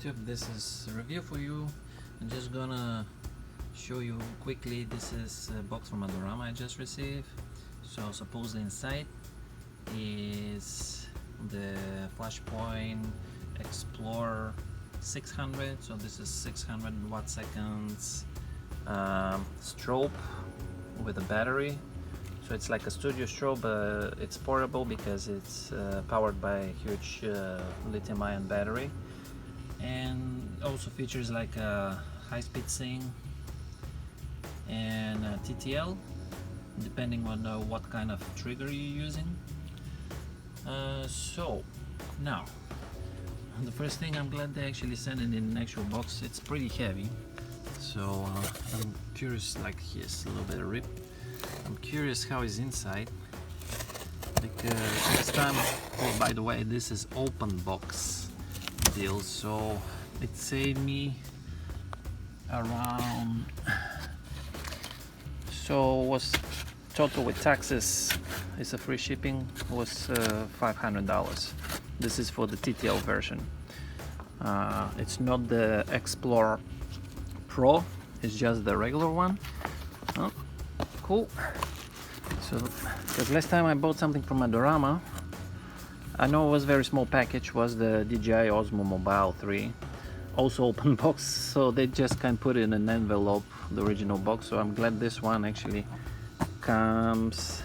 YouTube, this is a review for you. I'm just gonna show you quickly. This is a box from Adorama I just received. So supposedly inside is the Flashpoint XPLOR 600. So this is 600 watt seconds strobe with a battery. So it's like a studio strobe, but it's portable because it's powered by a huge lithium-ion battery, and also features like a high-speed sync and a TTL, depending on what kind of trigger you're using. So now, the first thing, I'm glad they actually sent it in an actual box. It's pretty heavy, so I'm curious. Like, here's a little bit of rip. I'm curious how it's inside, because this time, oh, by the way, this is open box deal, so it saved me around, so was total with taxes, it's a free shipping, was $500. This is for the TTL version. It's not the XPLOR Pro, it's just the regular one. Oh, cool. So, because last time I bought something from Adorama, I know it was a very small package, was the DJI Osmo Mobile 3, also open box, so they just can put it in an envelope, the original box. So I'm glad this one actually comes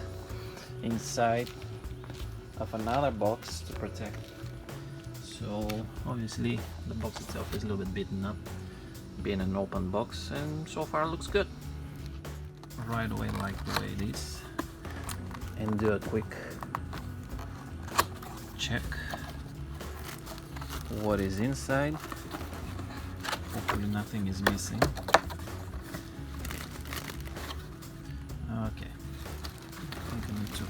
inside of another box to protect. So obviously the box itself is a little bit beaten up, being an open box, and so far looks good. Right away, like the way it is, and do a quick check what is inside. Hopefully nothing is missing. Okay, I think I need to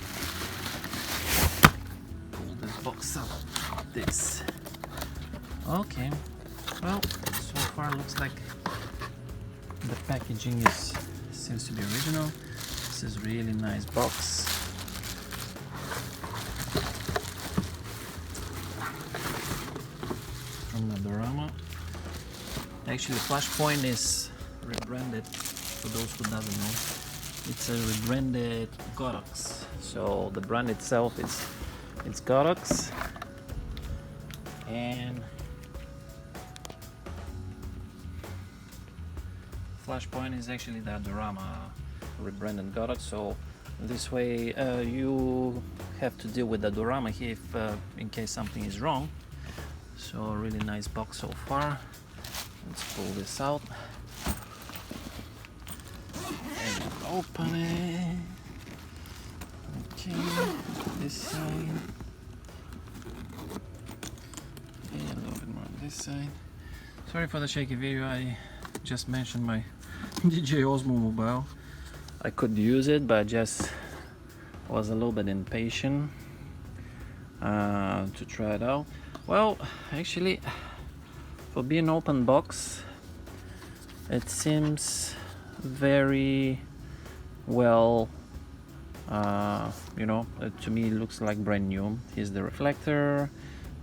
pull this box out like this. Okay, well, so far looks like the packaging seems to be original. This is really nice box. From Adorama. Actually, Flashpoint is rebranded, for those who doesn't know. It's a rebranded Godox. So the brand itself is Godox, and Flashpoint is actually the Adorama rebranded Godox. So this way you have to deal with Adorama here if in case something is wrong. So a really nice box so far. Let's pull this out and open it. Okay, this side and a little bit more on this side. Sorry for the shaky video. I just mentioned my DJI Osmo Mobile. I could use it, but just was a little bit impatient to try it out. Well, actually, for being open box, it seems very well, you know, to me it looks like brand new. Here's the reflector.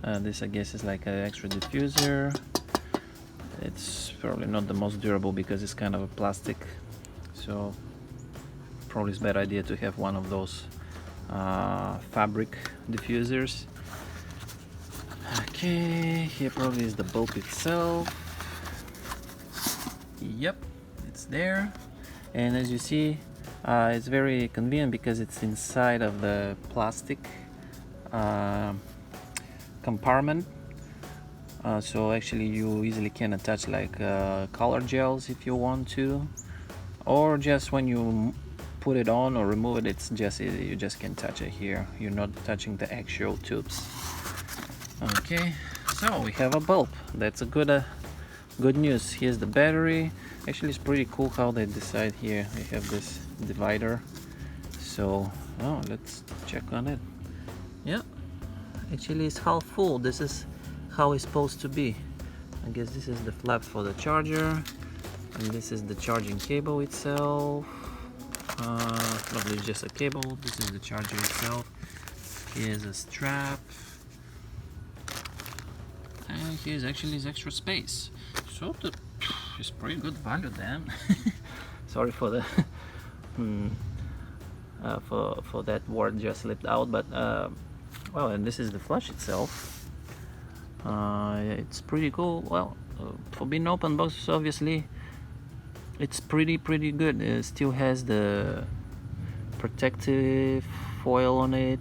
This, I guess, is like an extra diffuser. It's probably not the most durable because it's kind of a plastic, so probably it's a bad idea to have one of those fabric diffusers. Okay, here probably is the bulb itself. Yep, it's there, and as you see, it's very convenient because it's inside of the plastic compartment. So actually you easily can attach like color gels if you want to, or just when you put it on or remove it, it's just easy. You just can touch it here. You're not touching the actual tubes. Okay, so we have a bulb. That's a good news. Here's the battery. Actually, it's pretty cool how they decide here. We have this divider. So, oh, let's check on it. Yeah, actually it's half full. This is how it's supposed to be. I guess this is the flap for the charger, and this is the charging cable itself. Probably just a cable. This is the charger itself. Here's a strap, and here's actually his extra space. So it's pretty good value then. Sorry for the for that word just slipped out, but well, and this is the flash itself. It's pretty cool. Well, for being open box, obviously it's pretty good. It still has the protective foil on it,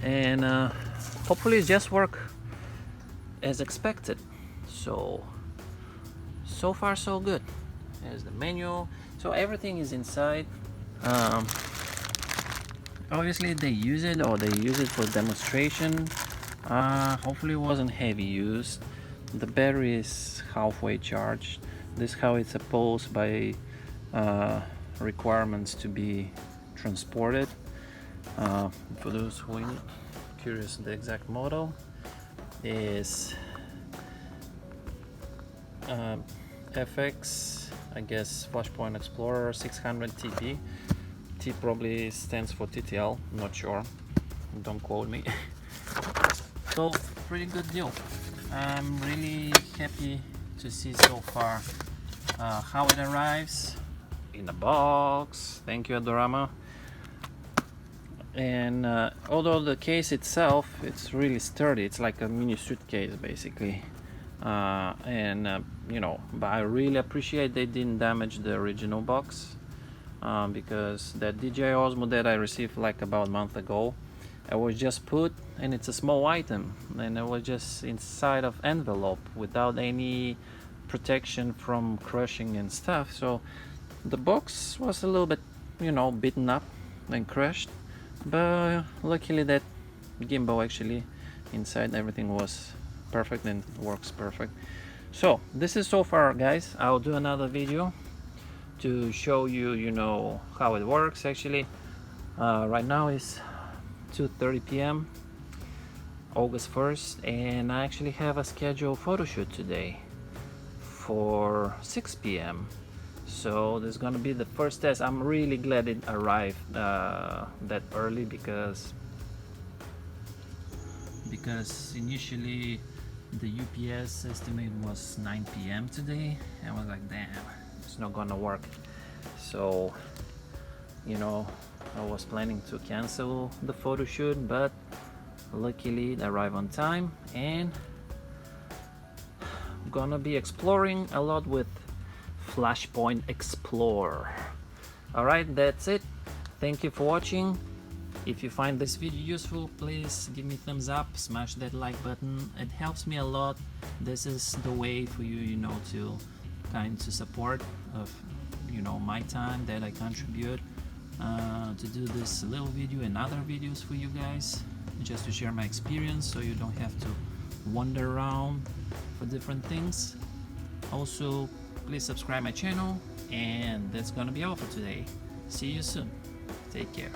and hopefully it just work as expected. So far so good. There's the manual, so everything is inside. Obviously they use it for demonstration. Hopefully it wasn't heavy used. The battery is halfway charged. This is how it's supposed by requirements to be transported. For those who are curious, the exact model is FX, I guess, Flashpoint XPLOR 600 TP. T probably stands for TTL, not sure, don't quote me. So pretty good deal. I'm really happy to see so far how it arrives in the box. Thank you, Adorama. And although the case itself, it's really sturdy, it's like a mini suitcase basically. You know, but I really appreciate they didn't damage the original box, because that DJI Osmo that I received like about a month ago, I was just put, and it's a small item, and it was just inside of envelope without any protection from crushing and stuff. So the box was a little bit, you know, beaten up and crushed, but luckily that gimbal actually inside everything was perfect and works perfect. So this is so far, guys. I'll do another video to show you, you know, how it works actually. Right now is 2:30 p.m. August 1st, and I actually have a scheduled photo shoot today for 6 p.m. So this is gonna be the first test. I'm really glad it arrived that early, because initially the UPS estimate was 9 p.m. today, and I was like, damn, it's not gonna work. So, you know, I was planning to cancel the photo shoot, but luckily it arrived on time, and I'm gonna be exploring a lot with Flashpoint XPLOR. Alright, that's it. Thank you for watching. If you find this video useful, please give me a thumbs up, smash that like button. It helps me a lot. This is the way for you, you know, to kind to support of, you know, my time that I contribute to do this little video and other videos for you guys, just to share my experience, so you don't have to wander around for different things. Also, please subscribe my channel, and that's gonna be all for today. See you soon. Take care.